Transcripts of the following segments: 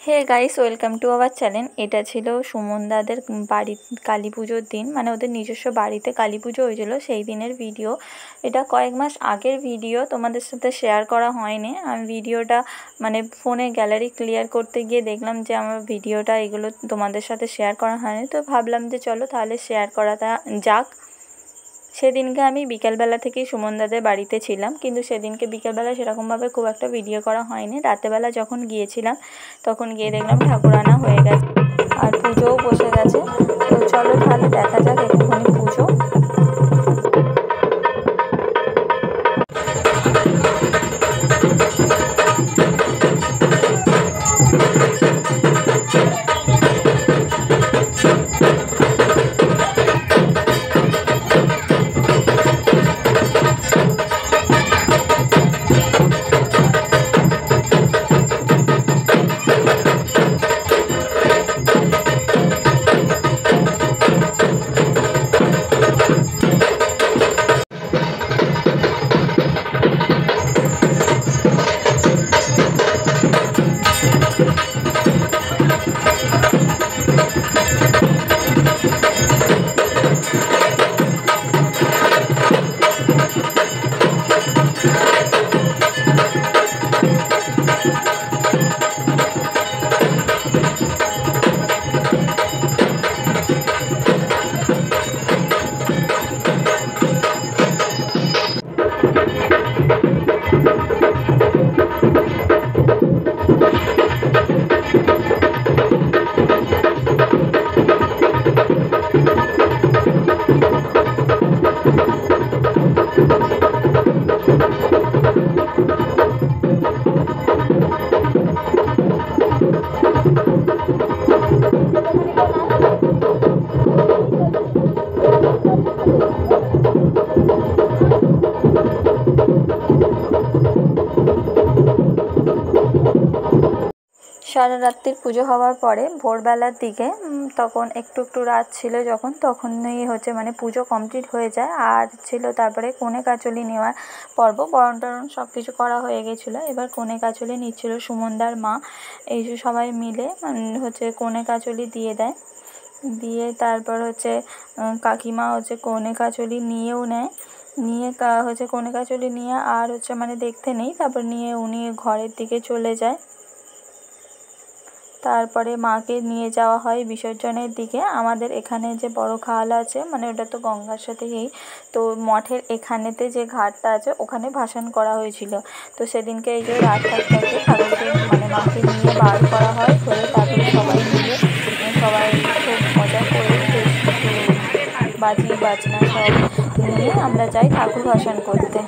Hey guys, welcome to our channel. এটা ছিল সুমনদাদের বাড়ি কালী পুজোর দিন, মানে ওদের নিজস্ব বাড়িতে কালী পুজো হয়েছিল সেই দিনের ভিডিও। এটা কয়েক মাস আগের ভিডিও, তোমাদের সাথে শেয়ার করা হয়নি। আমি ভিডিওটা মানে ফোনে গ্যালারি ক্লিয়ার করতে গিয়ে দেখলাম যে আমার ভিডিওটা এগুলো তোমাদের সাথে শেয়ার করা হয়নি, তো ভাবলাম যে চলো তাহলে শেয়ার করাটা যাক। সেদিনকে আমি বিকেলবেলা থেকেই সুমনদাদের বাড়িতে ছিলাম, কিন্তু সেদিনকে বিকেলবেলা সেরকমভাবে খুব একটা ভিডিও করা হয়নি। রাতেবেলা যখন গিয়েছিলাম তখন গিয়ে দেখলাম ঠাকুর আনা হয়ে গেছে আর পুজোও বসে গেছে। তো চলো তাহলে দেখা যাক একটুখানি পুজো। সারা রাত্রির পুজো হওয়ার পরে ভোরবেলার দিকে তখন একটু একটু রাত ছিল যখন, তখনই মানে পুজো কমপ্লিট হয়ে যায়। আর ছিল তারপরে কনে কাচলি নেওয়ার পর্ব, বরণ টরণ সব কিছু করা হয়ে গেছিলো। এবার কনে কাচলি নিচ্ছিল সুমনদার মা। এই যে সবাই মিলে কনে কাচলি দিয়ে দেয়, দিয়ে তারপর কাকিমা কনে কাচলি নিয়েও নেয়, নিয়ে কনে কাচলি নিয়ে আর দেখতে নেই, তারপর নিয়ে উনি ঘরের দিকে চলে যায়। তারপরে মাকে নিয়ে যাওয়া হয় বিসর্জনের দিকে। আমাদের এখানে যে বড় খাল আছে, মানে ওটা তো গঙ্গার সাথেই, তো মঠের এখানেতে যে ঘাটটা আছে ওখানে ভাসান করা হয়েছিল। তো সেদিনকে এই যে রাত থাকতে ঠাকুরকে মাকে নিয়ে বার করা হয়, ধরে তারপরে সবাই মিলে সবাই খুব মজা করে বাজি বাজনা সব নিয়ে আমরা যাই ঠাকুর ভাসান করতে।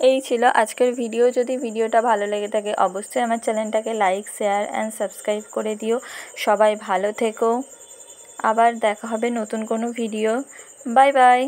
এই ছিল আজকের ভিডিও। যদি ভিডিওটা ভালো লেগে থাকে অবশ্যই আমার চ্যানেলটাকে লাইক, শেয়ার অ্যান্ড সাবস্ক্রাইব করে দিও। সবাই ভালো থেকো। আবার দেখা হবে নতুন কোনো ভিডিও। Bye bye.